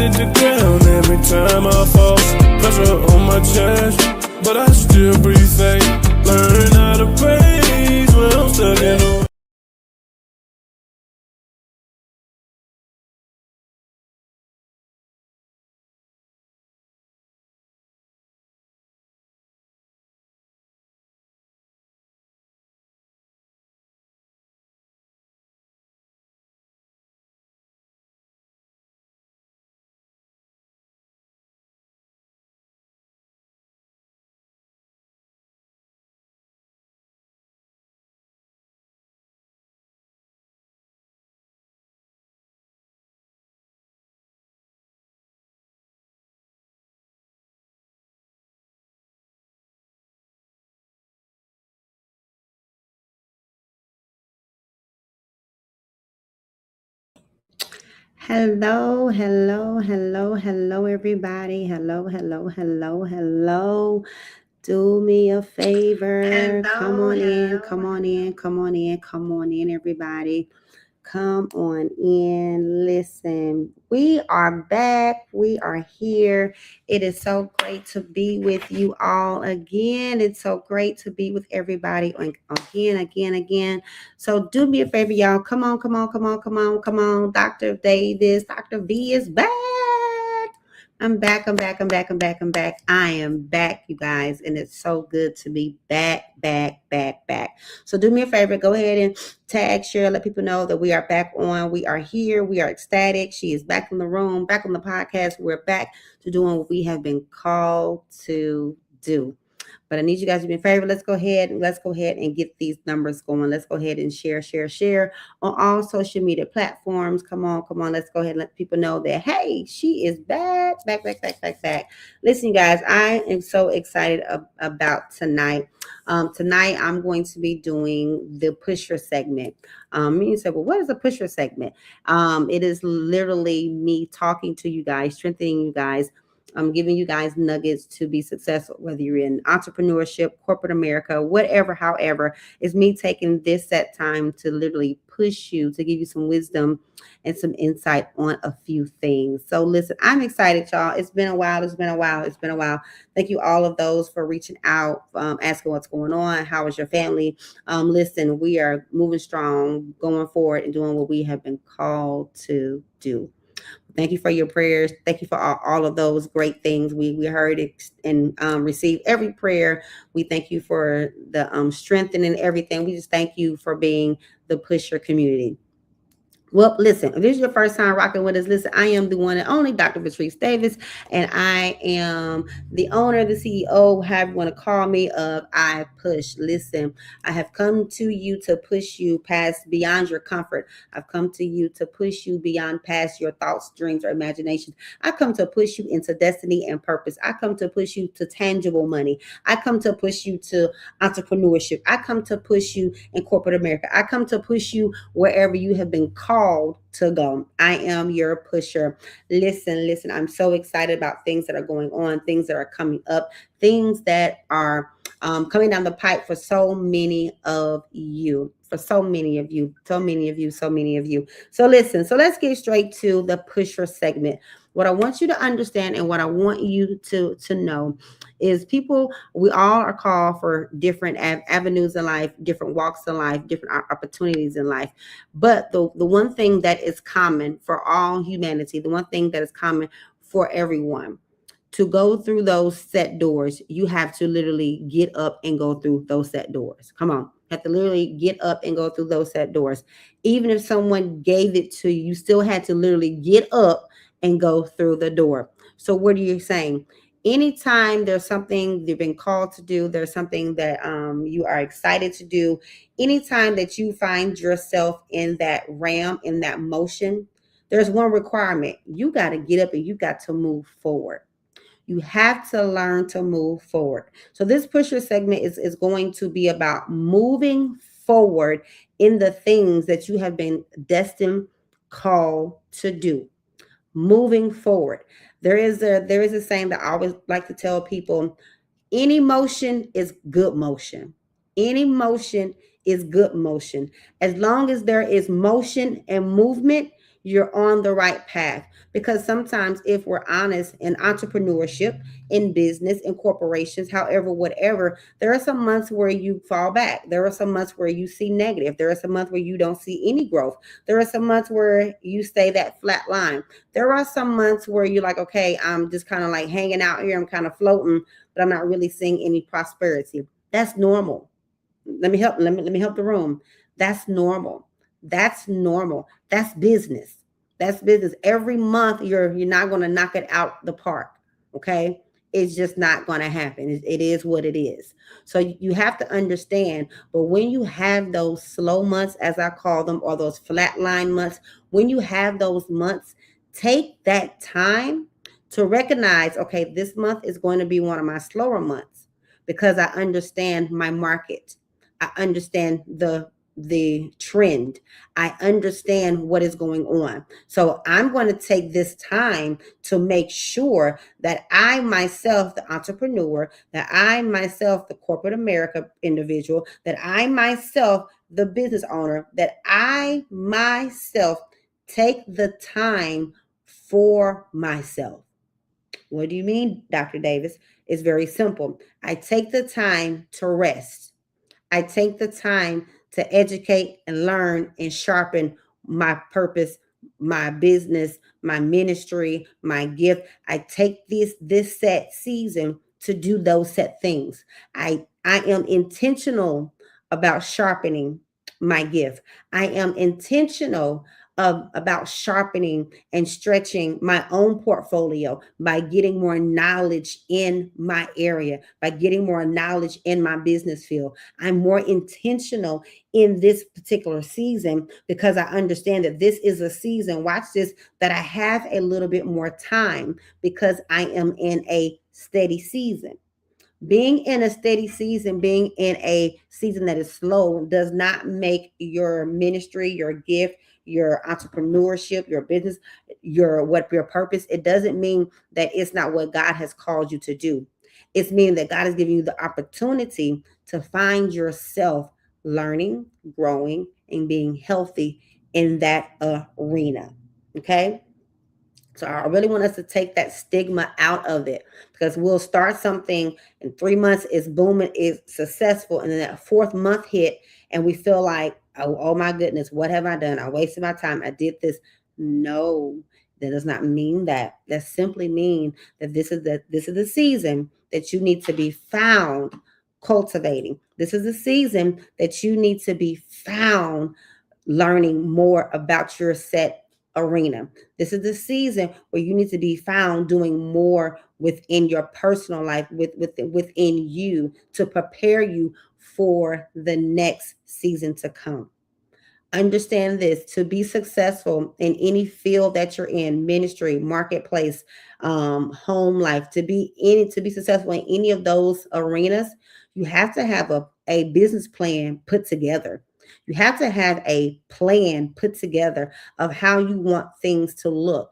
hit the ground every time I fall. Pressure on my chest, but I still breathe safe. Learn how to praise when I'm stuck in the Hello, hello, hello, hello, everybody. Hello, hello, hello, hello. Do me a favor. Come on in, come on in, come on in, come on in, everybody. Come on in. Listen, we are back. We are here. It is so great to be with you all again. It's so great to be with everybody again. So do me a favor, y'all. Come on, come on, come on, come on, come on. Dr. Davis, Dr. V is back. I'm back. I am back, you guys, and it's so good to be back. So do me a favor, go ahead and tag, share, let people know that we are back on. We are here. We are ecstatic. She is back in the room, back on the podcast. We're back to doing what we have been called to do. But I need you guys to be in favor. Let's go ahead and get these numbers going. Let's go ahead and share on all social media platforms. Come on. Let's go ahead and let people know that, hey, she is back. Listen, guys, I am so excited about tonight. Tonight, I'm going to be doing the pusher segment. You say, well, what is a pusher segment? It is literally me talking to you guys, strengthening you guys. I'm giving you guys nuggets to be successful, whether you're in entrepreneurship, corporate America, whatever, however, it's me taking this set time to literally push you, to give you some wisdom and some insight on a few things. So listen, I'm excited, y'all. It's been a while. Thank you all of those for reaching out, asking what's going on. How is your family? Listen, we are moving strong, going forward and doing what we have been called to do. Thank you for your prayers. Thank you for all of those great things. We heard it and received every prayer. We thank you for the strengthening everything. We just thank you for being the pusher community. Well, listen, if this is your first time rocking with us, listen, I am the one and only Dr. Patrice Davis, and I am the owner, the CEO, however you want to call me, of I Push. Listen, I have come to you to push you past beyond your comfort. I've come to you to push you beyond past your thoughts, dreams, or imaginations. I come to push you into destiny and purpose. I come to push you to tangible money. I come to push you to entrepreneurship. I come to push you in corporate America. I come to push you wherever you have been called to go. I am your pusher. Listen, I'm so excited about things that are going on, things that are coming up, things that are coming down the pipe for so many of you. So many of you. So listen, so let's get straight to the pusher segment. What I want you to understand and what I want you to know is people, we all are called for different avenues in life, different walks in life, different opportunities in life. But the one thing that is common for all humanity, the one thing that is common for everyone, to go through those set doors, you have to literally get up and go through those set doors. Come on. You have to literally get up and go through those set doors. Even if someone gave it to you, you still had to literally get up and go through the door. So what are you saying? Anytime there's something you've been called to do, there's something that you are excited to do, anytime that you find yourself in that realm, in that motion, there's one requirement. You got to get up and you got to move forward. You have to learn to move forward. So this pusher segment is going to be about moving forward in the things that you have been destined, called to do. Moving forward. There is a saying that I always like to tell people, any motion is good motion. Any motion is good motion. As long as there is motion and movement, you're on the right path. Because sometimes, if we're honest, in entrepreneurship, in business, in corporations, however, whatever, there are some months where you fall back. There are some months where you see negative. There are some months where you don't see any growth. There are some months where you stay that flat line. There are some months where you're like, okay, I'm just kind of like hanging out here. I'm kind of floating, but I'm not really seeing any prosperity. That's normal. Let me help the room. That's normal. That's normal. That's business. That's business. Every month you're not going to knock it out the park. Okay? It's just not going to happen. It is what it is. So you have to understand, but when you have those slow months, as I call them, or those flatline months, when you have those months, take that time to recognize, okay, this month is going to be one of my slower months because I understand my market. I understand the trend. I understand what is going on. So I'm going to take this time to make sure that I myself, the entrepreneur, that I myself, the corporate America individual, that I myself, the business owner, that I myself take the time for myself. What do you mean, Dr. Davis? It's very simple. I take the time to rest. I take the time to educate and learn and sharpen my purpose, my business, my ministry, my gift. I take this set season to do those set things. I am intentional about sharpening my gift. I am intentional about sharpening and stretching my own portfolio by getting more knowledge in my area, by getting more knowledge in my business field. I'm more intentional in this particular season because I understand that this is a season, watch this, that I have a little bit more time because I am in a steady season. Being in a steady season, being in a season that is slow, does not make your ministry, your gift, your entrepreneurship, your business, your purpose. It doesn't mean that it's not what God has called you to do. It's meaning that God is giving you the opportunity to find yourself learning, growing, and being healthy in that arena. Okay. So I really want us to take that stigma out of it, because we'll start something in 3 months, it's booming, it's successful. And then that 4th month hit and we feel like, oh my goodness, what have I done? I wasted my time. I did this. No, that does not mean that. That simply means that this is the season that you need to be found cultivating. This is the season that you need to be found learning more about your set arena. This is the season where you need to be found doing more within your personal life, within you, to prepare you for the next season to come. Understand this: to be successful in any field that you're in, ministry, marketplace, home life, to be successful in any of those arenas, you have to have a business plan put together. You have to have a plan put together of how you want things to look.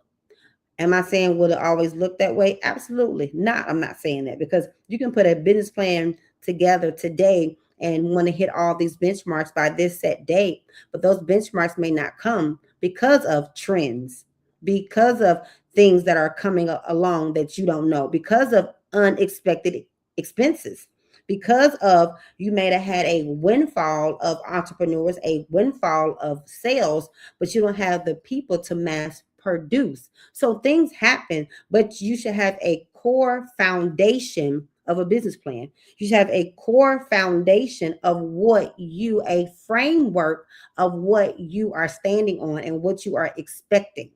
Am I saying will it always look that way? Absolutely not. I'm not saying that, because you can put a business plan together today and want to hit all these benchmarks by this set date, but those benchmarks may not come because of trends, because of things that are coming along that you don't know, because of unexpected expenses, because of you may have had a windfall of entrepreneurs, a windfall of sales, but you don't have the people to mass produce. So things happen, but you should have a core foundation of a business plan. You should have a core foundation of a framework of what you are standing on and what you are expecting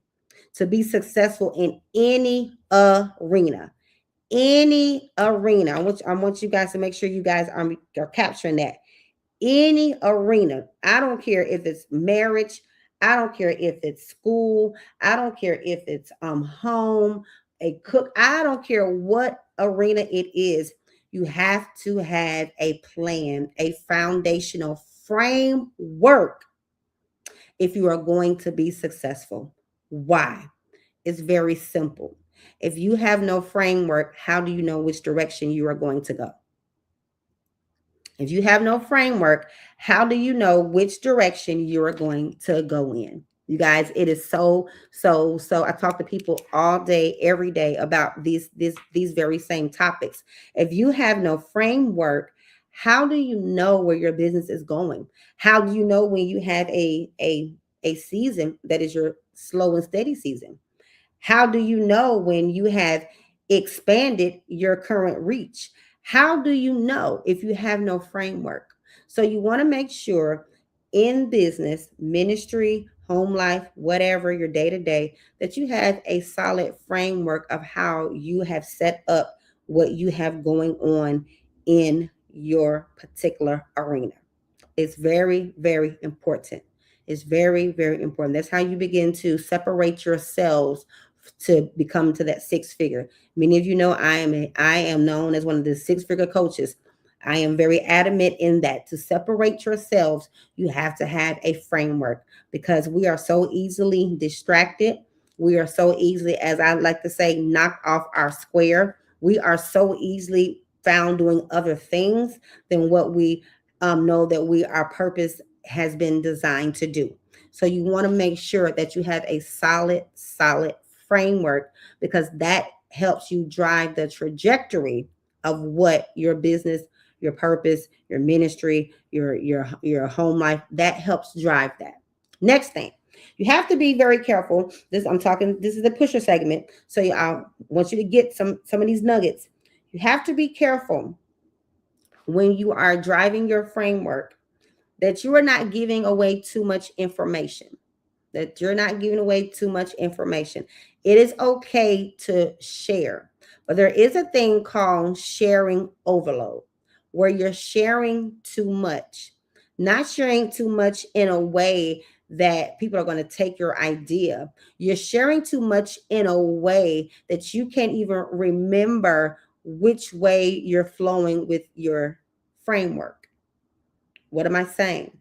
to be successful in any arena. Any arena. I want you guys to make sure you guys are capturing that. Any arena. I don't care if it's marriage. I don't care if it's school. I don't care if it's home, a cook. I don't care what arena it is. You have to have a plan, a foundational framework if you are going to be successful. Why? It's very simple. If you have no framework, how do you know which direction you are going to go? If you have no framework, how do you know which direction you are going to go in? You guys, it is so. I talk to people all day, every day about these very same topics. If you have no framework, how do you know where your business is going? How do you know when you have a season that is your slow and steady season? How do you know when you have expanded your current reach? How do you know if you have no framework? So you want to make sure in business, ministry, home life, whatever your day to day, that you have a solid framework of how you have set up what you have going on in your particular arena. It's very, very important. It's very, very important. That's how you begin to separate yourselves to become to that six figure. Many of you know I am known as one of the six figure coaches. I am very adamant in that to separate yourselves, you have to have a framework because we are so easily distracted. We are so easily, as I like to say, knocked off our square. We are so easily found doing other things than what we know that our purpose has been designed to do. So you want to make sure that you have a solid framework because that helps you drive the trajectory of what your business, your purpose, your ministry, your home life, that helps drive that. Next thing, you have to be very careful. This is the pusher segment. So I want you to get some of these nuggets. You have to be careful when you are driving your framework that you are not giving away too much information. That you're not giving away too much information. It is okay to share, but there is a thing called sharing overload, where you're sharing too much. Not sharing too much in a way that people are going to take your idea. You're sharing too much in a way that you can't even remember which way you're flowing with your framework. What am I saying?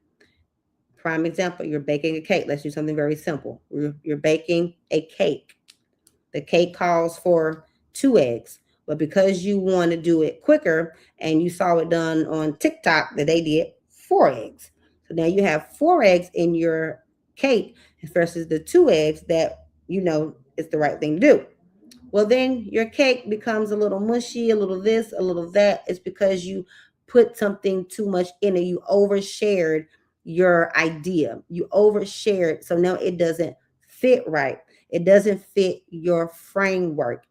Prime example, you're baking a cake. Let's do something very simple. You're baking a cake. The cake calls for 2 eggs, but because you want to do it quicker and you saw it done on TikTok that they did 4 eggs. So now you have 4 eggs in your cake versus the 2 eggs that you know is the right thing to do. Well, then your cake becomes a little mushy, a little this, a little that. It's because you put something too much in it. You overshared your idea. You overshared. So now it doesn't fit right. It doesn't fit your framework.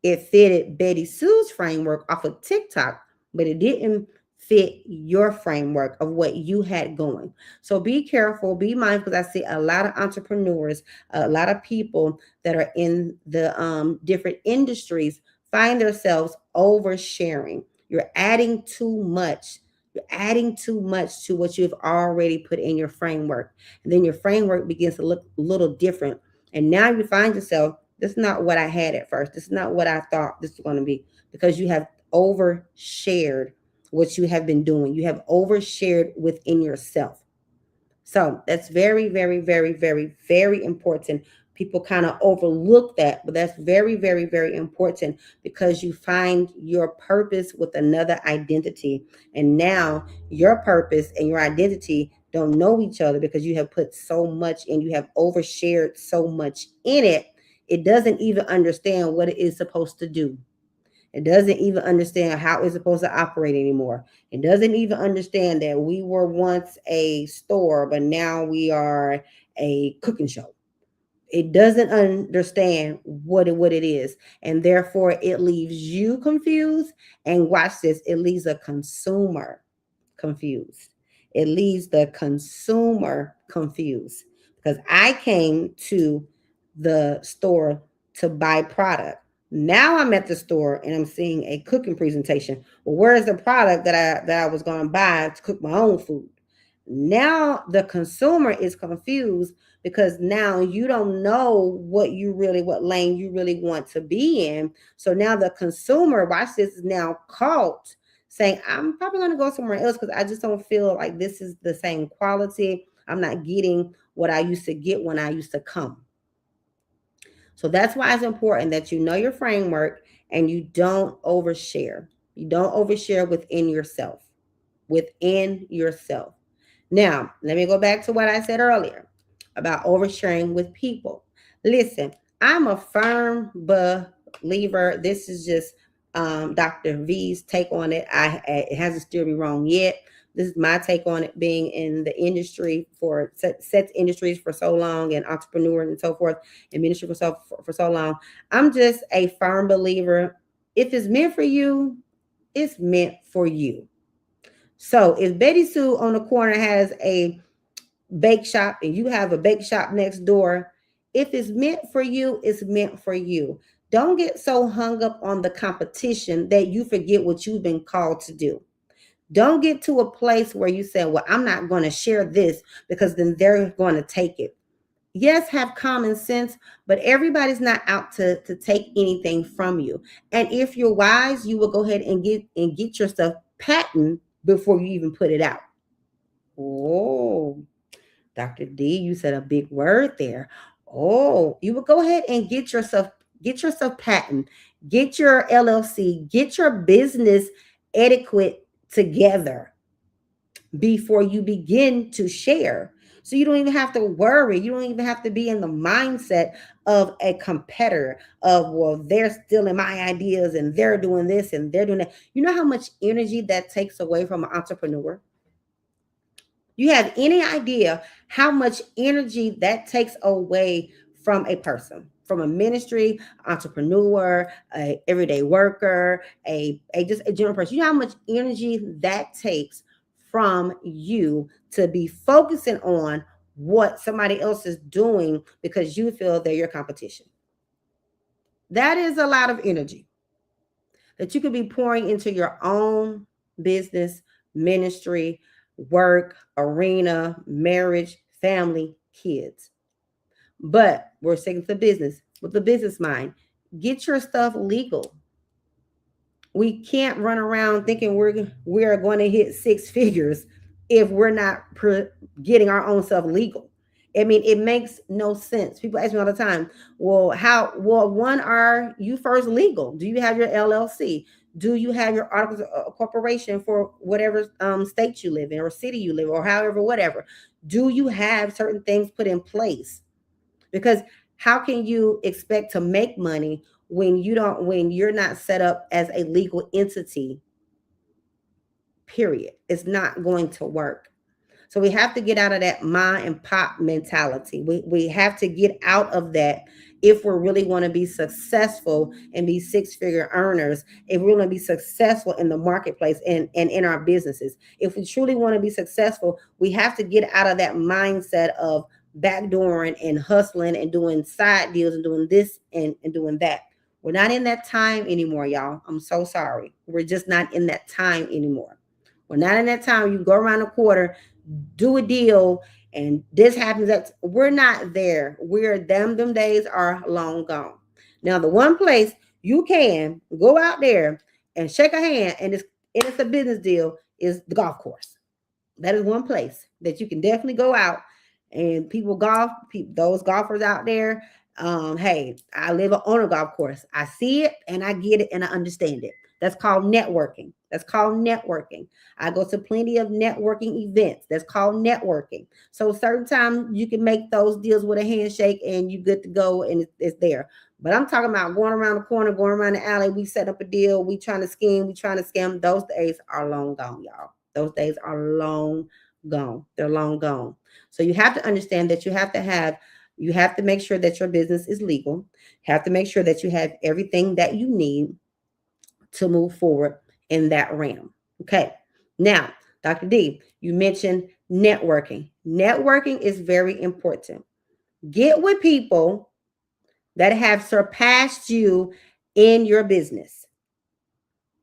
It fitted Betty Sue's framework off of TikTok, but it didn't fit your framework of what you had going. So be careful, be mindful. I see a lot of entrepreneurs, a lot of people that are in the different industries find themselves oversharing. You're adding too much. You're adding too much to what you've already put in your framework. And then your framework begins to look a little different. And now you find yourself, this is not what I had at first. This is not what I thought this was going to be because you have overshared what you have been doing. You have overshared within yourself. So that's very, very, very, very, very important. People kind of overlook that, but that's very, very, very important because you find your purpose with another identity. And now your purpose and your identity don't know each other because you have put so much in, you have overshared so much in it. It doesn't even understand what it is supposed to do. It doesn't even understand how it's supposed to operate anymore. It doesn't even understand that we were once a store, but now we are a cooking show. It doesn't understand what it is. And therefore it leaves you confused. And watch this, it leaves a consumer confused. It leaves the consumer confused. Because I came to the store to buy product. Now I'm at the store and I'm seeing a cooking presentation. Well, where's the product that I was going to buy to cook my own food? Now the consumer is confused because now you don't know what lane you really want to be in. So now the consumer, watch this, is now caught saying, I'm probably going to go somewhere else because I just don't feel like this is the same quality. I'm not getting what I used to get when I used to come. So that's why it's important that you know your framework and you don't overshare. You don't overshare within yourself. Within yourself. Now, let me go back to what I said earlier. about oversharing with people. Listen, I'm a firm believer. This is just Dr. V's take on it. It hasn't steered me wrong yet. This is my take on it, being in the industry for sets industries for so long, and entrepreneur and so forth, and ministry for so long. I'm just a firm believer. If it's meant for you, it's meant for you. So if Betty Sue on the corner has a bake shop and you have a bake shop next door, if it's meant for you, it's meant for you. Don't get so hung up on the competition that you forget what you've been called to do. Don't get to a place where you say, well, I'm not going to share this because then they're going to take it. Yes, have common sense, but everybody's not out to take anything from you. And if you're wise, you will go ahead and get your stuff patented before you even put it out. Oh, Dr. D, you said a big word there. Oh, you would go ahead and get yourself patent, get your LLC, get your business etiquette together before you begin to share. So you don't even have to worry. You don't even have to be in the mindset of a competitor of, well, they're stealing my ideas and they're doing this and they're doing that. You know how much energy that takes away from an entrepreneur? You have any idea how much energy that takes away from a person, from a ministry, entrepreneur, a everyday worker, just a general person? You know how much energy that takes from you to be focusing on what somebody else is doing because you feel they're your competition. That is a lot of energy that you could be pouring into your own business, ministry, work, arena, marriage, family, kids. But we're sticking to business with the business mind. Get your stuff legal. We can't run around thinking we're going to hit six figures if we're not getting our own stuff legal. I mean, it makes no sense. People ask me all the time, well, one, are you first legal? Do you have your LLC? Do you have your articles of corporation for whatever state you live in or city you live in, or however, whatever? Do you have certain things put in place? Because how can you expect to make money when you're not set up as a legal entity? Period. It's not going to work. So we have to get out of that mom and pop mentality. We have to get out of that if we really want to be successful and be six-figure earners, if we want to be successful in the marketplace and in our businesses. If we truly want to be successful, we have to get out of that mindset of backdooring and hustling and doing side deals and doing this and doing that. We're not in that time anymore, y'all. I'm so sorry. We're just not in that time anymore. We're not in that time. You go around the quarter, do a deal, and this happens. We're not there. Them days are long gone. Now, the one place you can go out there and shake a hand and it's a business deal is the golf course. That is one place that you can definitely go out and people golf. Those golfers out there. Hey, I live on a golf course. I see it and I get it and I understand it. That's called networking. I go to plenty of networking events. That's called networking. So certain times you can make those deals with a handshake and you good to go and it's there. But I'm talking about going around the corner, going around the alley. We set up a deal. We trying to scheme. We trying to scam. Those days are long gone, y'all. Those days are long gone. They're long gone. So you have to understand that you have to make sure that your business is legal. You have to make sure that you have everything that you need to move forward in that realm. Okay. Now, Dr. D, you mentioned networking. Networking is very important. Get with people that have surpassed you in your business.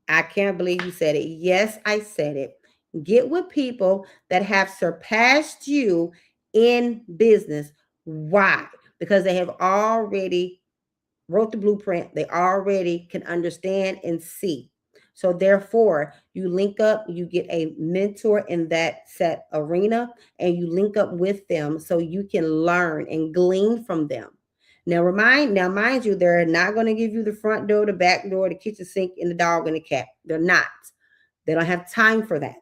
I can't believe you said it. Yes, I said it. Get with people that have surpassed you in business. Why? Because they have already wrote the blueprint. They already can understand and see. So therefore, you link up, you get a mentor in that set arena, and you link up with them so you can learn and glean from them. Now, mind you, they're not going to give you the front door, the back door, the kitchen sink, and the dog and the cat. They're not. They don't have time for that.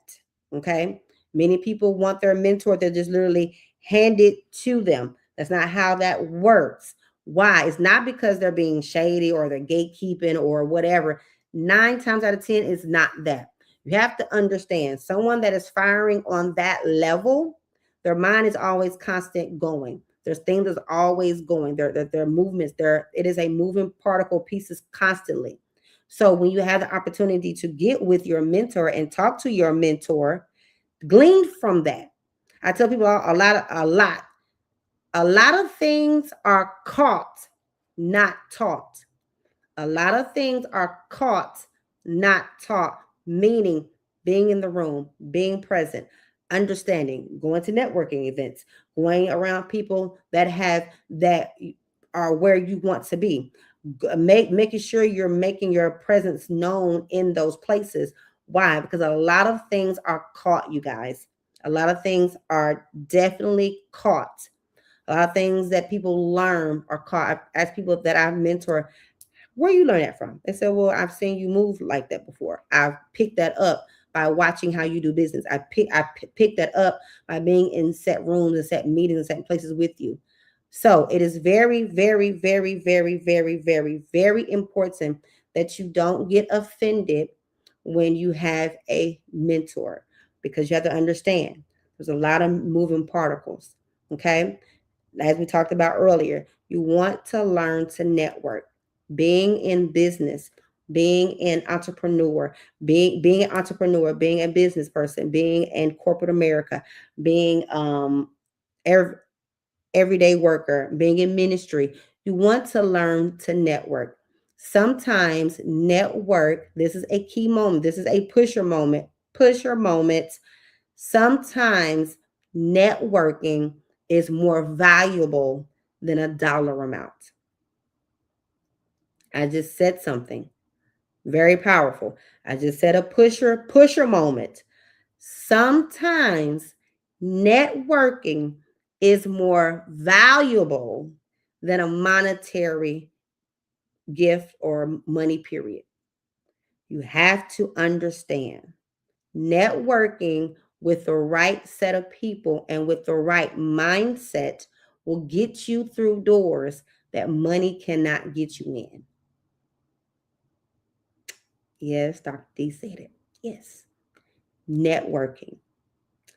Okay. Many people want their mentor to just literally hand it to them. That's not how that works. Why? It's not because they're being shady or they're gatekeeping or whatever. 9 times out of 10 is not that. You have to understand someone that is firing on that level, their mind is always constant going. There's things that's always going. Their movements, it is a moving particle pieces constantly. So when you have the opportunity to get with your mentor and talk to your mentor, glean from that. I tell people a lot of things are caught, not taught. A lot of things are caught, not taught, meaning being in the room, being present, understanding, going to networking events, going around people that are where you want to be, making sure you're making your presence known in those places. Why? Because a lot of things are caught, you guys. A lot of things are definitely caught. A lot of things that people learn are caught. I ask people that I mentor, where you learn that from? They said, well, I've seen you move like that before. I've picked that up by watching how you do business. I picked that up by being in set rooms and set meetings and set places with you. So it is very, very, very, very, very, very, very important that you don't get offended when you have a mentor, because you have to understand there's a lot of moving particles. Okay. As we talked about earlier, you want to learn to network. Being in business, being an entrepreneur, being an entrepreneur, being a business person, being in corporate America, being everyday worker, being in ministry, you want to learn to network. Sometimes network, this is a key moment, this is a pusher moment. Sometimes networking is more valuable than a dollar amount. I just said something very powerful. I just said a pusher moment. Sometimes networking is more valuable than a monetary gift or money, period. You have to understand networking with the right set of people and with the right mindset will get you through doors that money cannot get you in. Yes, Dr. D said it. Yes. Networking,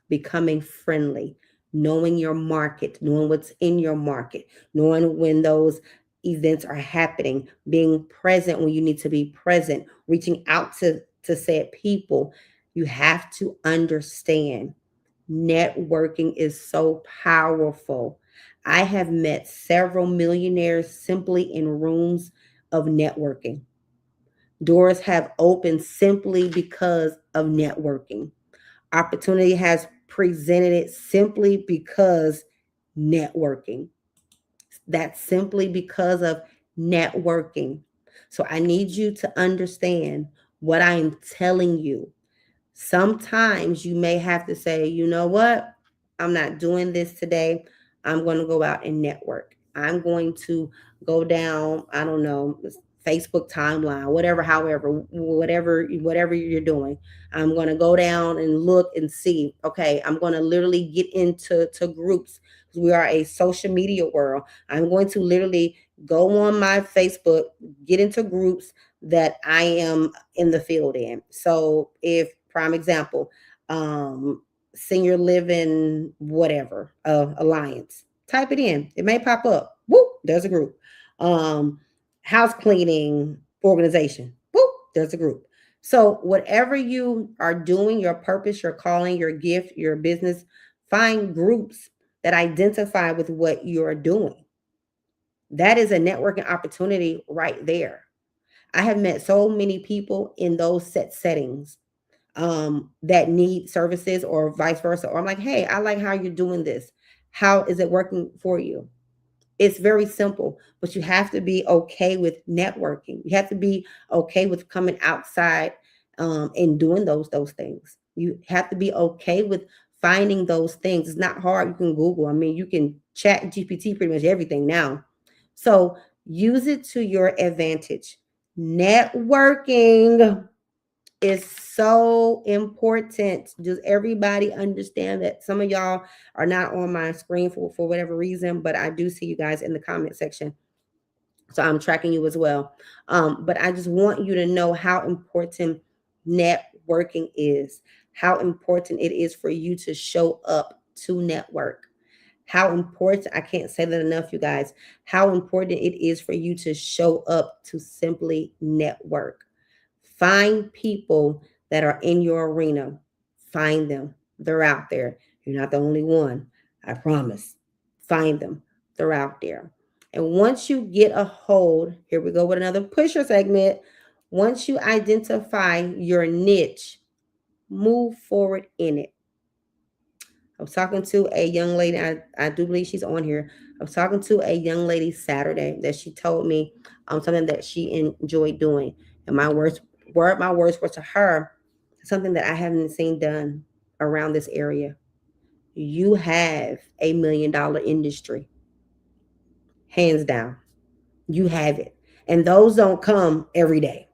becoming friendly, knowing your market, knowing what's in your market, knowing when those events are happening, being present when you need to be present, reaching out to said people. You have to understand networking is so powerful. I have met several millionaires simply in rooms of networking. Doors have opened simply because of networking. Opportunity has presented it simply because networking. That's simply because of networking. So I need you to understand what I'm telling you. Sometimes you may have to say, you know what? I'm not doing this today. I'm going to go out and network. I'm going to go down, I don't know, Facebook timeline, whatever you're doing. I'm going to go down and look and see. Okay, I'm going to literally get into groups. We are a social media world. I'm going to literally go on my Facebook, get into groups that I am in the field in. So if, prime example, senior living, whatever, alliance, type it in. It may pop up. Whoop, there's a group. House cleaning organization. Whoop, there's a group. So whatever you are doing, your purpose, your calling, your gift, your business, find groups that identify with what you're doing. That is a networking opportunity right there. I have met so many people in those settings that need services or vice versa. Or I'm like, hey, I like how you're doing this. How is it working for you? It's very simple, but you have to be okay with networking. You have to be okay with coming outside and doing those things. You have to be okay with finding those things. It's not hard. You can Google. I mean, you can chat GPT pretty much everything now. So use it to your advantage. Networking is so important. Does everybody understand that? Some of y'all are not on my screen for whatever reason, but I do see you guys in the comment section. So I'm tracking you as well. But I just want you to know how important networking is, how important it is for you to show up to network. How important, I can't say that enough, you guys, how important it is for you to show up to simply network. Find people that are in your arena. Find them. They're out there. You're not the only one. I promise. Find them. They're out there. And once you get a hold, here we go with another pusher segment. Once you identify your niche, move forward in it. I was talking to a young lady, I do believe she's on here. I was talking to a young lady Saturday that she told me something that she enjoyed doing. And my words were to her, something that I haven't seen done around this area. You have $1 million industry. Hands down. You have it. And those don't come every day.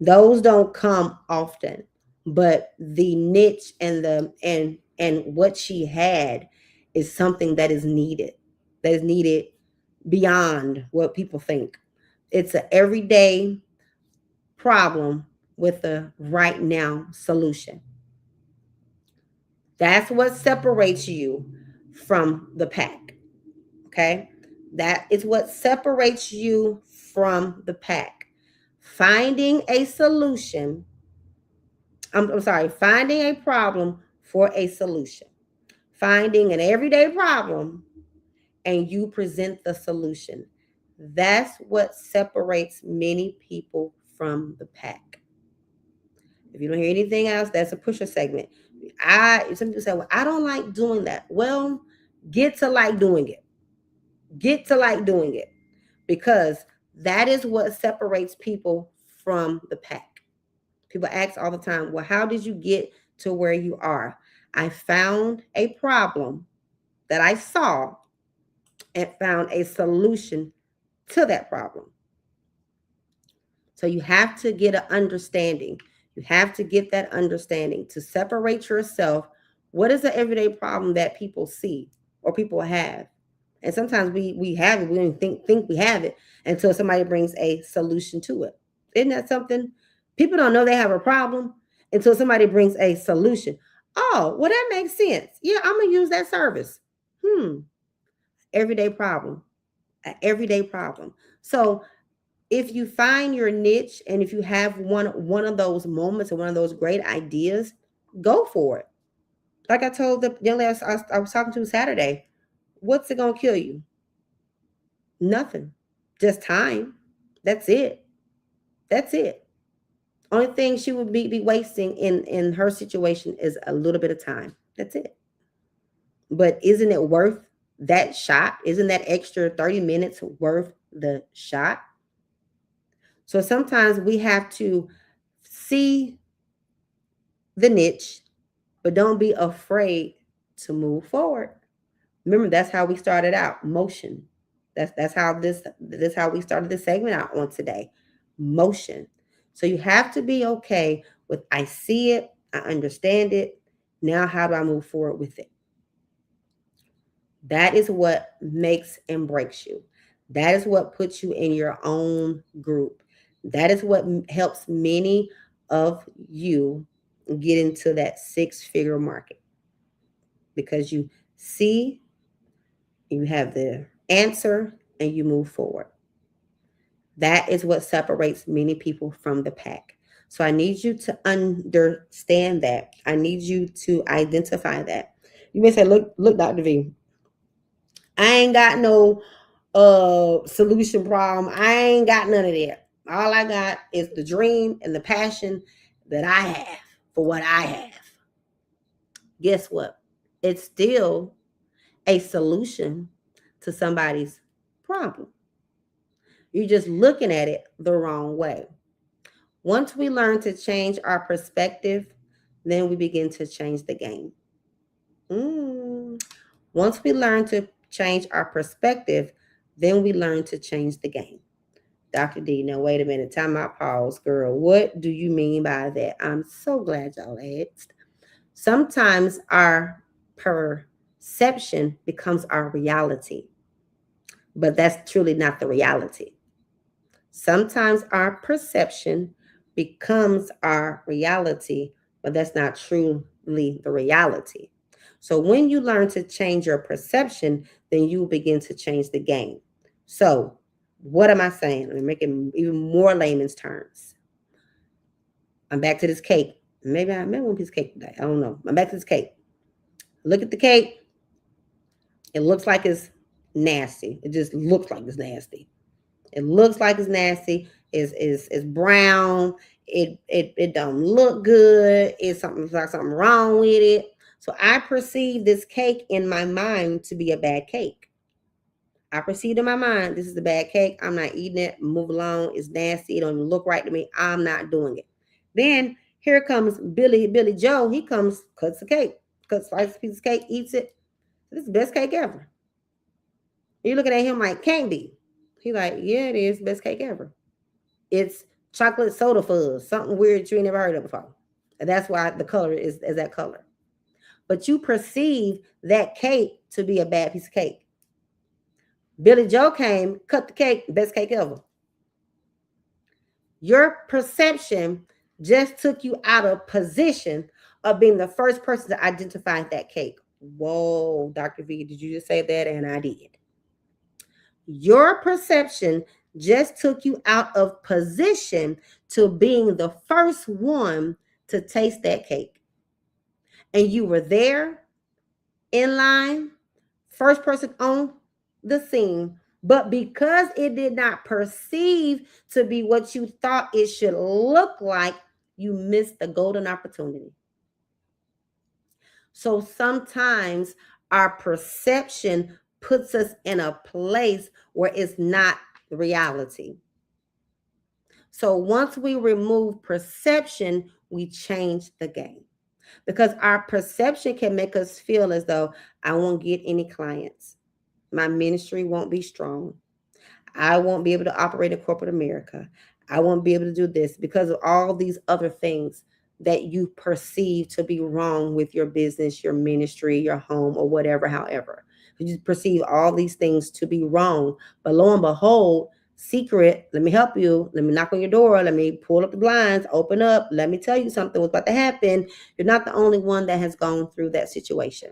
Those don't come often. But the niche and what she had is something that is needed. That is needed beyond what people think. It's an everyday problem with a right now solution. That's what separates you from the pack. Okay? That is what separates you from the pack. Finding a solution. Finding a problem for a solution. Finding an everyday problem and you present the solution. That's what separates many people from the pack. If you don't hear anything else, that's a pusher segment. Some people say, well, I don't like doing that. Well, get to like doing it. Get to like doing it, because that is what separates people from the pack. People ask all the time, well, how did you get to where you are? I found a problem that I saw and found a solution to that problem. So you have to get an understanding. You have to get that understanding to separate yourself. What is the everyday problem that people see or people have? And sometimes we have it. We don't think we have it until somebody brings a solution to it. Isn't that something? People don't know they have a problem until somebody brings a solution. Oh, well, that makes sense. Yeah, I'm going to use that service. Everyday problem. An everyday problem. So if you find your niche and if you have one of those moments or one of those great ideas, go for it. Like I told the young lady I was talking to Saturday, what's it going to kill you? Nothing. Just time. That's it. That's it. Only thing she would be wasting in her situation is a little bit of time. That's it. But isn't it worth that shot? Isn't that extra 30 minutes worth the shot? So sometimes we have to see the niche, but don't be afraid to move forward. Remember, that's how we started out. Motion. That's how how we started this segment out on today. Motion. So you have to be okay with, I see it, I understand it. Now how do I move forward with it? That is what makes and breaks you. That is what puts you in your own group. That is what helps many of you get into that 6-figure market, because you see, you have the answer, and you move forward. That is what separates many people from the pack. So I need you to understand that. I need you to identify that. You may say, look, Dr. V, I ain't got no solution problem. I ain't got none of that. All I got is the dream and the passion that I have for what I have. Guess what? It's still a solution to somebody's problem. You're just looking at it the wrong way. Once we learn to change our perspective, then we begin to change the game. Once we learn to change our perspective, then we learn to change the game. Dr. D, now wait a minute. Time out, pause, girl. What do you mean by that? I'm so glad y'all asked. Sometimes our perception becomes our reality, but that's truly not the reality. Sometimes our perception becomes our reality, but that's not truly the reality. So when you learn to change your perception, then you begin to change the game. So what am I saying? Let me make it even more layman's terms. I'm back to this cake. Maybe I made one piece of cake today. I don't know. I'm back to this cake. Look at the cake. It looks like it's nasty. It just looks like it's nasty. It looks like it's nasty. It's brown. It don't look good. It's something wrong with it. So I perceive this cake in my mind to be a bad cake. I perceived in my mind, this is a bad cake. I'm not eating it. Move along. It's nasty. It don't even look right to me. I'm not doing it. Then here comes Billy Joe. He comes, cuts the cake, slices a piece of cake, eats it. This is the best cake ever. You're looking at him like, can't be. He's like, yeah, it is. Best cake ever. It's chocolate soda fuzz, something weird you ain't never heard of before. And that's why the color is that color. But you perceive that cake to be a bad piece of cake. Billy Joe came, cut the cake, best cake ever. Your perception just took you out of position of being the first person to identify that cake. Whoa, Dr. V, did you just say that? And I did. Your perception just took you out of position to being the first one to taste that cake. And you were there, in line, first person on the scene. But because it did not perceive to be what you thought it should look like, you missed the golden opportunity. So sometimes our perception puts us in a place where it's not reality. So once we remove perception, we change the game. Because our perception can make us feel as though I won't get any clients. My ministry won't be strong. I won't be able to operate in corporate America. I won't be able to do this because of all these other things that you perceive to be wrong with your business, your ministry, your home, or whatever, however. You perceive all these things to be wrong. But lo and behold, secret, let me help you. Let me knock on your door. Let me pull up the blinds, open up. Let me tell you something was about to happen. You're not the only one that has gone through that situation.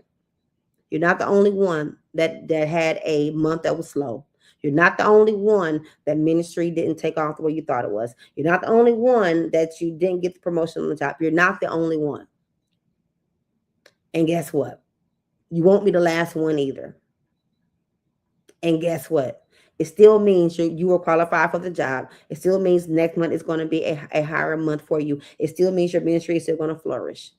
You're not the only one that had a month that was slow. You're not the only one that ministry didn't take off the way you thought it was. You're not the only one that you didn't get the promotion on the top. You're not the only one. And guess what? You won't be the last one either. And guess what? It still means you will qualify for the job. It still means next month is going to be a higher month for you. It still means your ministry is still going to flourish.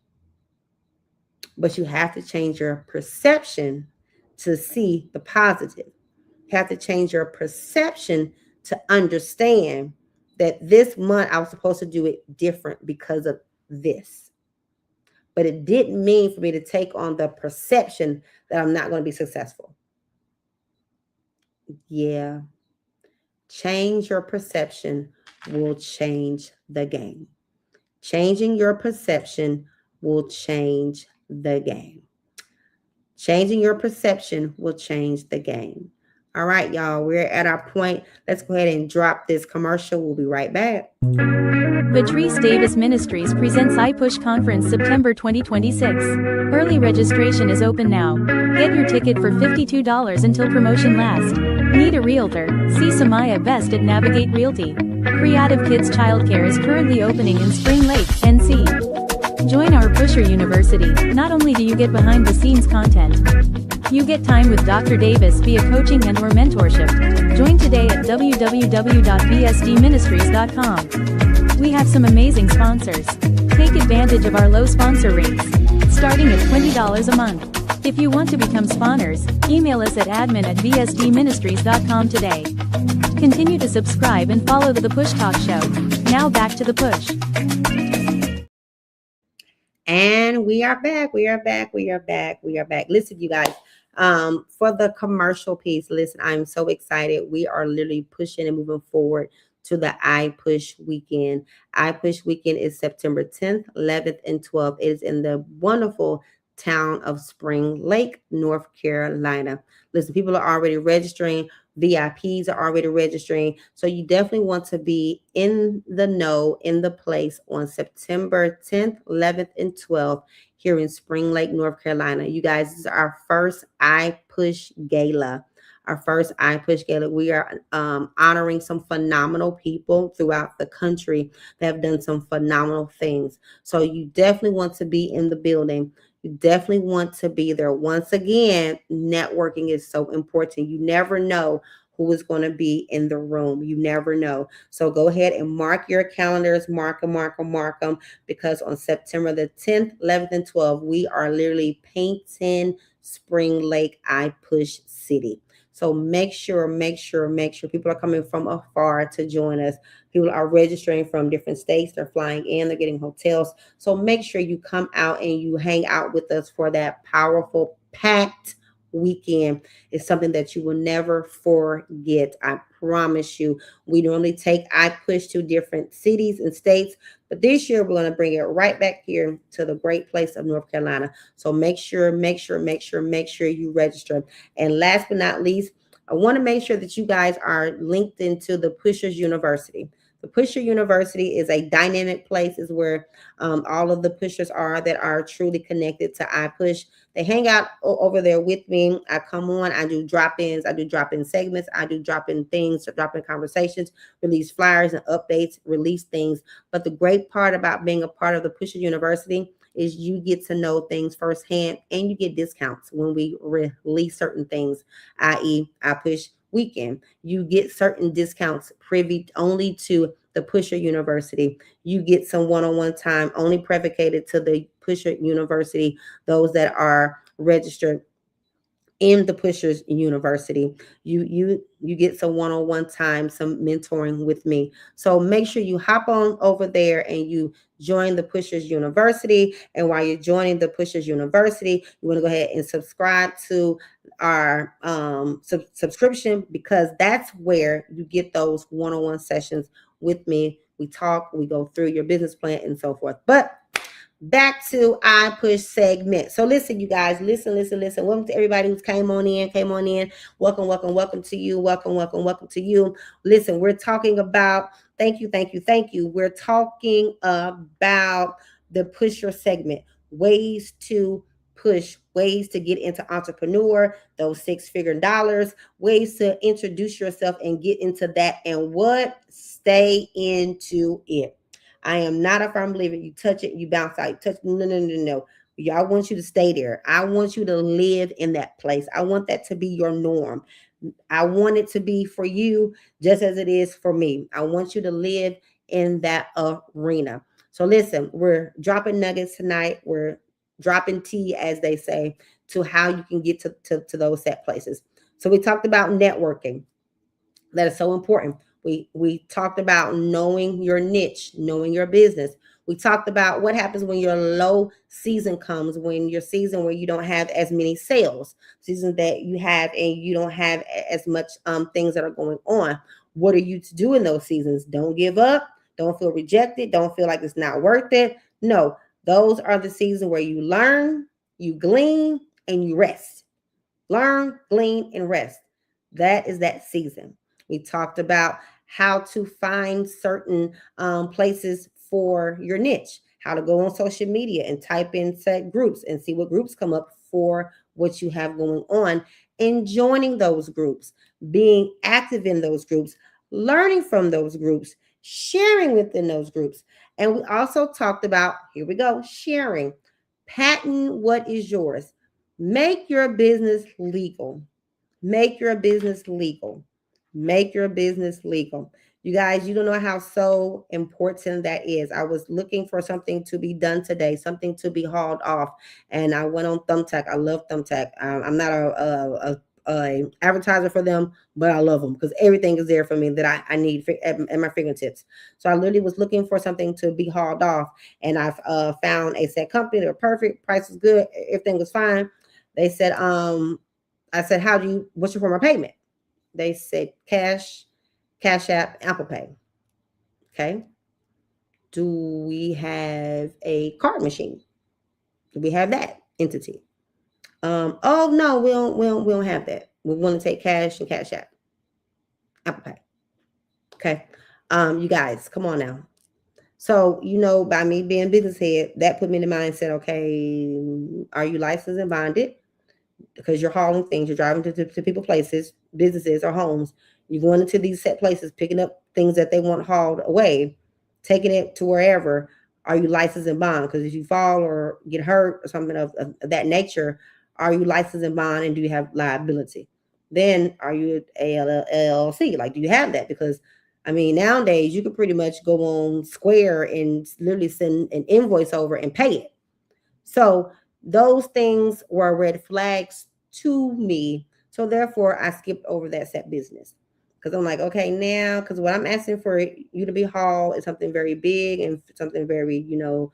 But you have to change your perception to see the positive. You have to change your perception to understand that this month I was supposed to do it different because of this. But it didn't mean for me to take on the perception that I'm not going to be successful. Yeah. Change your perception will change the game. Changing your perception will change the game. Changing your perception will change the game. All right, y'all, we're at our point. Let's go ahead and drop this commercial. We'll be right back. Patrice Davis Ministries presents iPush Conference September 2026. Early registration is open now. Get your ticket for $52 until promotion lasts. Need a realtor? See Samaya Best at Navigate Realty. Creative Kids Childcare is currently opening in Spring Lake, NC. Join our Pusher University. Not only do you get behind-the-scenes content, you get time with Dr. Davis via coaching and/or mentorship. Join today at www.bsdministries.com. We have some amazing sponsors. Take advantage of our low sponsor rates, starting at $20 a month. If you want to become spawners, email us at admin@bsdministries.com today. Continue to subscribe and follow the Push Talk Show. Now back to the push. And we are back. Listen, you guys, for the commercial piece, listen, I'm so excited. We are literally pushing and moving forward to the iPush Weekend. iPush Weekend is September 10th, 11th, and 12th. It is in the wonderful town of Spring Lake, North Carolina. Listen, people are already registering. VIPs are already registering. So you definitely want to be in the know, in the place on September 10th, 11th, and 12th here in Spring Lake, North Carolina. You guys, this is our first iPush Gala. Our first iPush Gala. We are honoring some phenomenal people throughout the country that have done some phenomenal things. So you definitely want to be in the building. You definitely want to be there. Once again, networking is so important. You never know who is going to be in the room. You never know. So go ahead and mark your calendars, mark them, because on September the 10th, 11th, and 12th, we are literally painting Spring Lake iPush City. So make sure people are coming from afar to join us. People are registering from different states. They're flying in, they're getting hotels. So make sure you come out and you hang out with us for that powerful, packed weekend. It's something that you will never forget. I promise you. We normally take iPush to different cities and states, but this year we're going to bring it right back here to the great place of North Carolina. So make sure you register. And last but not least, I want to make sure that you guys are linked into the Pushers University. The Pusher University is a dynamic place, is where all of the pushers are that are truly connected to iPush. They hang out over there with me. I come on, I do drop-ins, I do drop-in segments, I do drop-in things, drop-in conversations, release flyers and updates, release things. But the great part about being a part of the Pusher University is you get to know things firsthand and you get discounts when we release certain things, i.e. iPush Weekend. You get certain discounts privy only to the Pusher University. You get some one-on-one time only predicated to the Pusher University, those that are registered in the Pushers University. You get some one-on-one time, some mentoring with me. So make sure you hop on over there and you join the Pushers University. And while you're joining the Pushers University, you want to go ahead and subscribe to our subscription, because that's where you get those one-on-one sessions with me. We talk, we go through your business plan and so forth. But back to iPush segment. So listen, you guys, listen. Welcome to everybody who's came on in. Welcome to you. Welcome to you. Listen, we're talking about, thank you. We're talking about the pusher segment, ways to push, ways to get into entrepreneur, those six-figure dollars, ways to introduce yourself and get into that, and what? Stay into it. I am not a firm believer. You touch it, you bounce out. You touch it. No. I want you to stay there. I want you to live in that place. I want that to be your norm. I want it to be for you just as it is for me. I want you to live in that arena. So listen, we're dropping nuggets tonight. We're dropping tea, as they say, to how you can get to those set places. So we talked about networking. That is so important. We talked about knowing your niche, knowing your business. We talked about what happens when your low season comes, when your season where you don't have as many sales, season that you have and you don't have as much things that are going on. What are you to do in those seasons? Don't give up. Don't feel rejected. Don't feel like it's not worth it. No, those are the seasons where you learn, you glean, and you rest. Learn, glean, and rest. That is that season. We talked about how to find certain places for your niche, how to go on social media and type in set groups and see what groups come up for what you have going on, and joining those groups, being active in those groups, learning from those groups, sharing within those groups. And we also talked about, here we go, sharing, patent what is yours. Make your business legal. Make your business legal. Make your business legal. You guys, you don't know how so important that is. I was looking for something to be done today, something to be hauled off, and I went on Thumbtack. I love Thumbtack. I'm not a advertiser for them, but I love them because everything is there for me that I need at my fingertips. So I literally was looking for something to be hauled off, and I found a set company. They were perfect. Price was good. Everything was fine. They said, I said, what's your form of payment? They said Cash App, Apple Pay. Okay. Do we have a card machine? Do we have that entity? Oh no, we don't have that. We want to take cash and Cash App, Apple Pay. Okay. You guys, come on now. So, by me being business head, that put me in the mindset, okay, are you licensed and bonded? Because you're hauling things, you're driving to people, places, businesses, or homes. You're going into these set places, picking up things that they want hauled away, taking it to wherever. Are you licensed and bond? Because if you fall or get hurt or something of that nature, are you licensed and bond, and do you have liability? Then are you a LLC? Like, do you have that? Because nowadays you can pretty much go on Square and literally send an invoice over and pay it. So those things were red flags to me. So therefore, I skipped over that set business. Because I'm like, okay, now, because what I'm asking for you to be hauled is something very big and something very, huge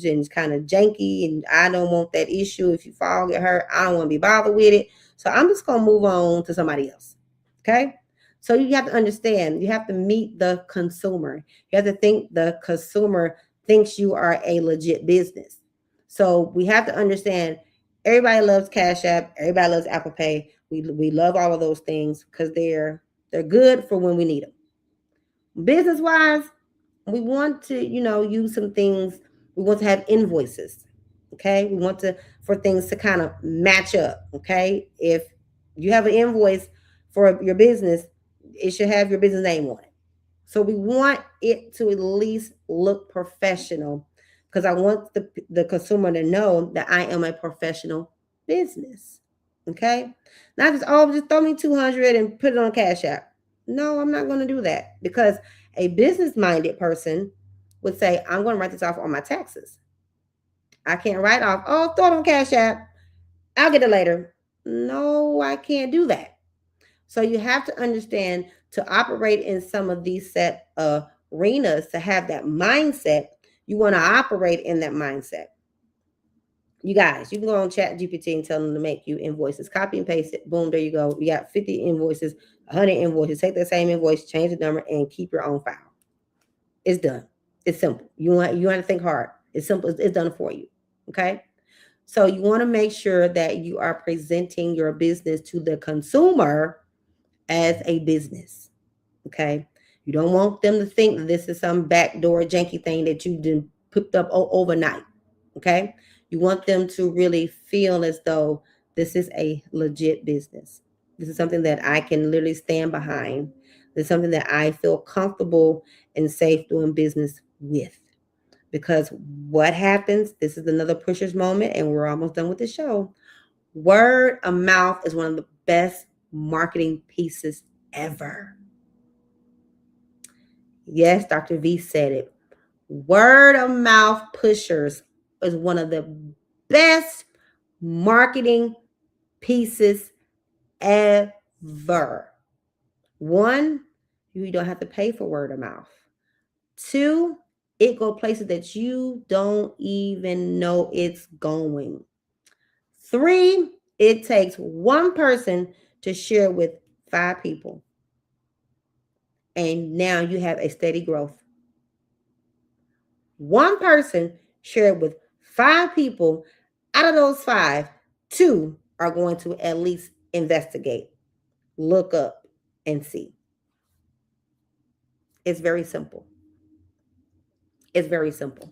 and kind of janky. And I don't want that issue. If you fall, get hurt, I don't want to be bothered with it. So I'm just going to move on to somebody else. Okay. So you have to understand, you have to meet the consumer. You have to think the consumer thinks you are a legit business. So we have to understand, everybody loves Cash App, everybody loves Apple Pay. We love all of those things because they're good for when we need them. Business wise, we want to use some things. We want to have invoices. Okay, we want for things to kind of match up. Okay, if you have an invoice for your business, it should have your business name on it. So we want it to at least look professional, because I want the consumer to know that I am a professional business. Okay. Not just throw me $200 and put it on Cash App. No, I'm not going to do that, because a business-minded person would say, I'm going to write this off on my taxes. I can't write off, throw it on Cash App, I'll get it later. No, I can't do that. So you have to understand, to operate in some of these set arenas, to have that mindset, you want to operate in that mindset. You guys, you can go on ChatGPT and tell them to make you invoices. Copy and paste it. Boom, there you go. You got 50 invoices, 100 invoices. Take that same invoice, change the number, and keep your own file. It's done. It's simple. You want to think hard. It's simple. It's done for you. Okay? So you want to make sure that you are presenting your business to the consumer as a business. Okay? You don't want them to think that this is some backdoor janky thing that you did put up overnight. Okay? You want them to really feel as though this is a legit business. This is something that I can literally stand behind. This is something that I feel comfortable and safe doing business with. Because what happens, this is another pusher's moment, and we're almost done with the show. Word of mouth is one of the best marketing pieces ever. Yes, Dr. V said it. Word of mouth pushers is one of the best marketing pieces ever. One, you don't have to pay for word of mouth. Two, it go places that you don't even know it's going. Three, it takes one person to share with 5 people. And now you have a steady growth. One person shared with 5 people. Out of those 5, 2 are going to at least investigate, look up, and see. It's very simple. It's very simple.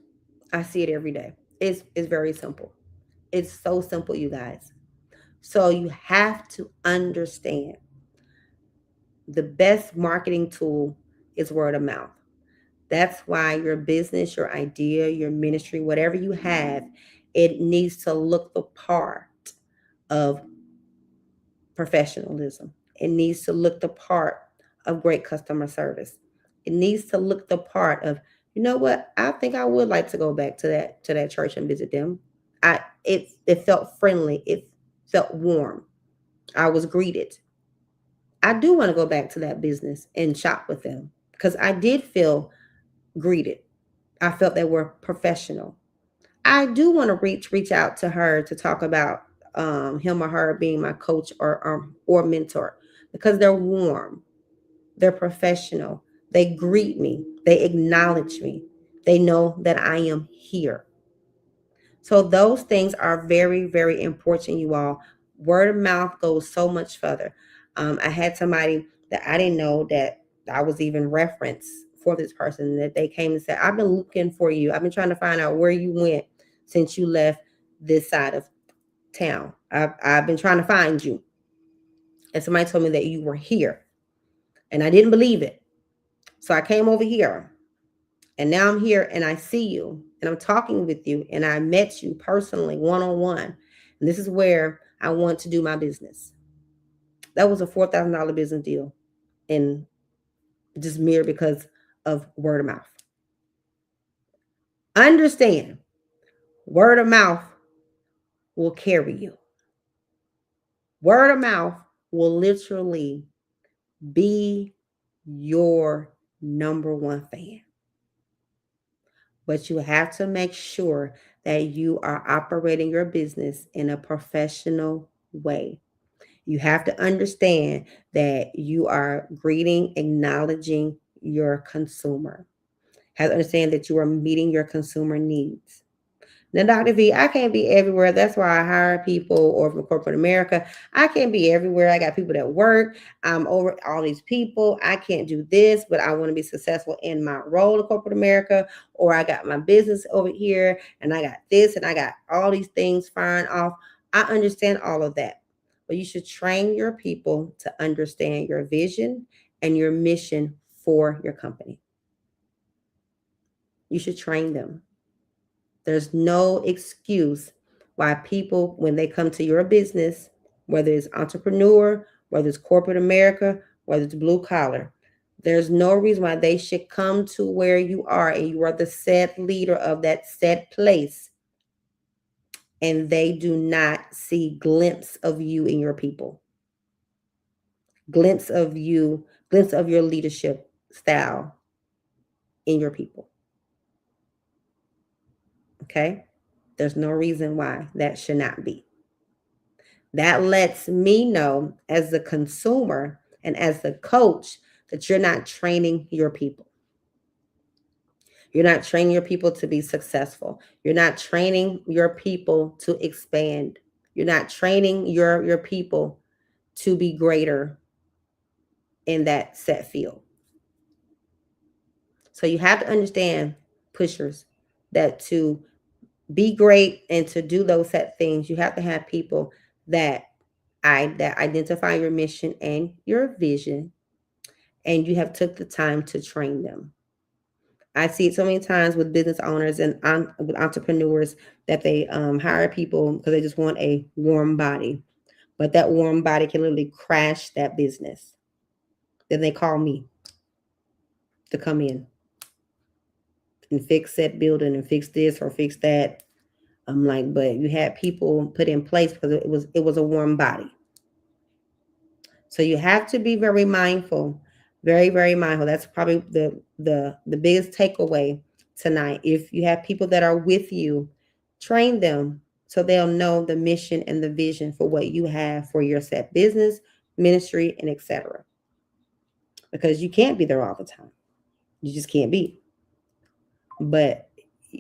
I see it every day. It's very simple. It's so simple, you guys. So you have to understand, the best marketing tool is word of mouth. That's why your business, your idea, your ministry, whatever you have, it needs to look the part of professionalism. It needs to look the part of great customer service. It needs to look the part of, you know what, I think I would like to go back to that church and visit them. It felt friendly. It felt warm. I was greeted. I do want to go back to that business and shop with them, because I did feel greeted. I felt they were professional. I do want to reach out to her to talk about him or her being my coach or mentor, because they're warm, they're professional, They greet me. They acknowledge me. They know that I am here. So those things are very, very important, you all. Word of mouth goes so much further. I had somebody that I didn't know that I was even referenced for this person, that they came and said, I've been looking for you. I've been trying to find out where you went since you left this side of town. I've been trying to find you. And somebody told me that you were here. And I didn't believe it. So I came over here. And now I'm here and I see you and I'm talking with you and I met you personally, one-on-one. And this is where I want to do my business. That was a $4,000 business deal, and just mere because of word of mouth. Understand, word of mouth will carry you. Word of mouth will literally be your number one fan. But you have to make sure that you are operating your business in a professional way. You have to understand that you are greeting, acknowledging your consumer. Have to understand that you are meeting your consumer needs. Now, Dr. V, I can't be everywhere. That's why I hire people, or from corporate America. I can't be everywhere. I got people that work. I'm over all these people. I can't do this, but I want to be successful in my role in corporate America. Or I got my business over here and I got this and I got all these things firing off. I understand all of that. But you should train your people to understand your vision and your mission for your company. You should train them. There's no excuse why people, when they come to your business, whether it's entrepreneur, whether it's corporate America, whether it's blue collar, there's no reason why they should come to where you are and you are the set leader of that set place, and they do not see glimpse of you in your people, glimpse of you, glimpse of your leadership style in your people. Okay? There's no reason why that should not be. That lets me know as the consumer and as the coach that you're not training your people. You're not training your people to be successful. You're not training your people to expand. You're not training your people to be greater in that set field. So you have to understand, pushers, that to be great and to do those set things, you have to have people that identify your mission and your vision, and you have took the time to train them. I see it so many times with business owners and with entrepreneurs that they hire people because they just want a warm body, but that warm body can literally crash that business. Then they call me to come in and fix that building and fix this or fix that. I'm like, but you had people put in place because it was a warm body. So you have to be very mindful, very, very mindful. That's probably the biggest takeaway tonight. If you have people that are with you, train them so they'll know the mission and the vision for what you have for your set business, ministry, and etc. Because you can't be there all the time. You just can't be. But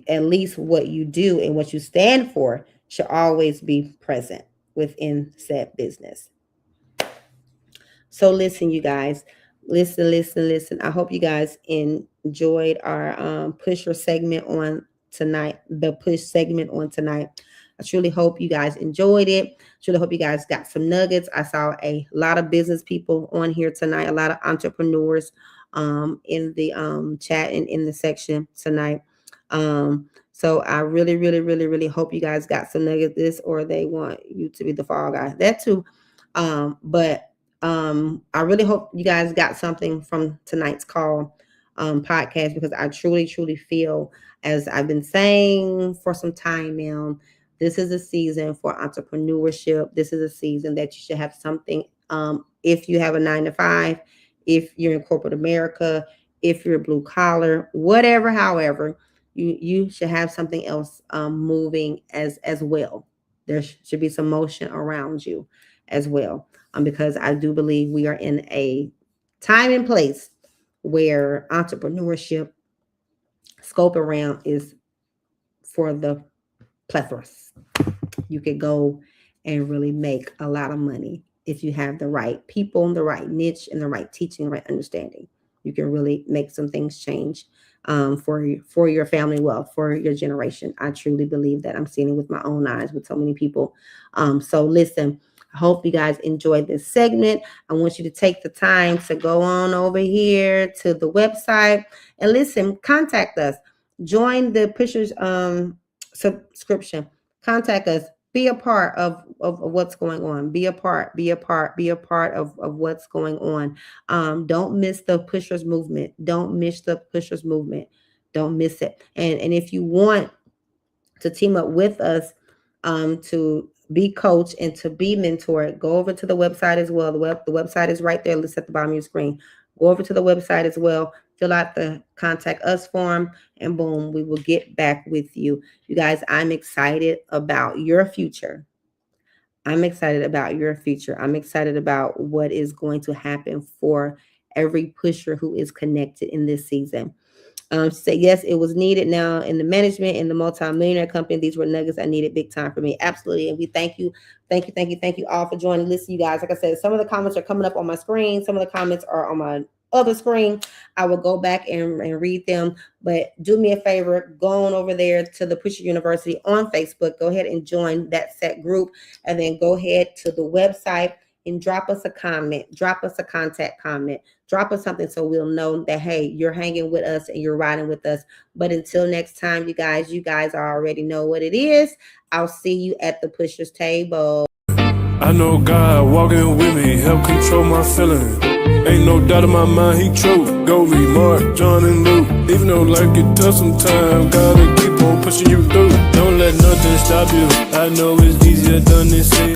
at least what you do and what you stand for should always be present within said business. So listen, you guys, listen. I hope you guys enjoyed our pusher segment on tonight, the push segment on tonight. I truly hope you guys enjoyed it. Truly hope you guys got some nuggets. I saw a lot of business people on here tonight, a lot of entrepreneurs in the chat and in the section tonight. So I really hope you guys got some nuggets this, or they want you to be the fall guy. That too. But I really hope you guys got something from tonight's call podcast, because I truly feel, as I've been saying for some time now, this is a season for entrepreneurship. This is a season that you should have something. If you have a 9-to-5, if you're in corporate America, if you're blue collar, whatever, however, you should have something else moving as well. There should be some motion around you as well, because I do believe we are in a time and place where entrepreneurship scope and realm is for the plethoras. You could go and really make a lot of money if you have the right people, the right niche, and the right teaching, the right understanding. You can really make some things change for your family wealth, for your generation. I truly believe that. I'm seeing it with my own eyes with so many people. So listen, I hope you guys enjoyed this segment. I want you to take the time to go on over here to the website and listen, contact us. Join the Pushers subscription. Contact us. Be a part of what's going on. Be a part of what's going on. Don't miss the Pushers movement. Don't miss the Pushers movement. Don't miss it. And if you want to team up with us to be coached and to be mentored, go over to the website as well. The website is right there. Let's at the bottom of your screen. Go over to the website as well. Fill out the contact us form, and boom, we will get back with you. You guys, I'm excited about your future. I'm excited about your future. I'm excited about what is going to happen for every pusher who is connected in this season. Say yes, it was needed now in the management in the multi-millionaire company. These were nuggets I needed big time for me. Absolutely. And we thank you all for joining. Listen, you guys, like I said, some of the comments are coming up on my screen. Some of the comments are on my other screen. I will go back and read them, but do me a favor, go on over there to the Pusher University on Facebook. Go ahead and join that set group, and then go ahead to the website and drop us a comment, drop us a contact comment, drop us something so we'll know that, hey, you're hanging with us and you're riding with us. But until next time, you guys already know what it is. I'll see you at the Pushers table. I know God walking with me, help control my feelings. Ain't no doubt in my mind, he true. Go read Mark, John, and Luke. Even though life get tough sometimes, gotta keep on pushing you through. Don't let nothing stop you. I know it's easier done than said.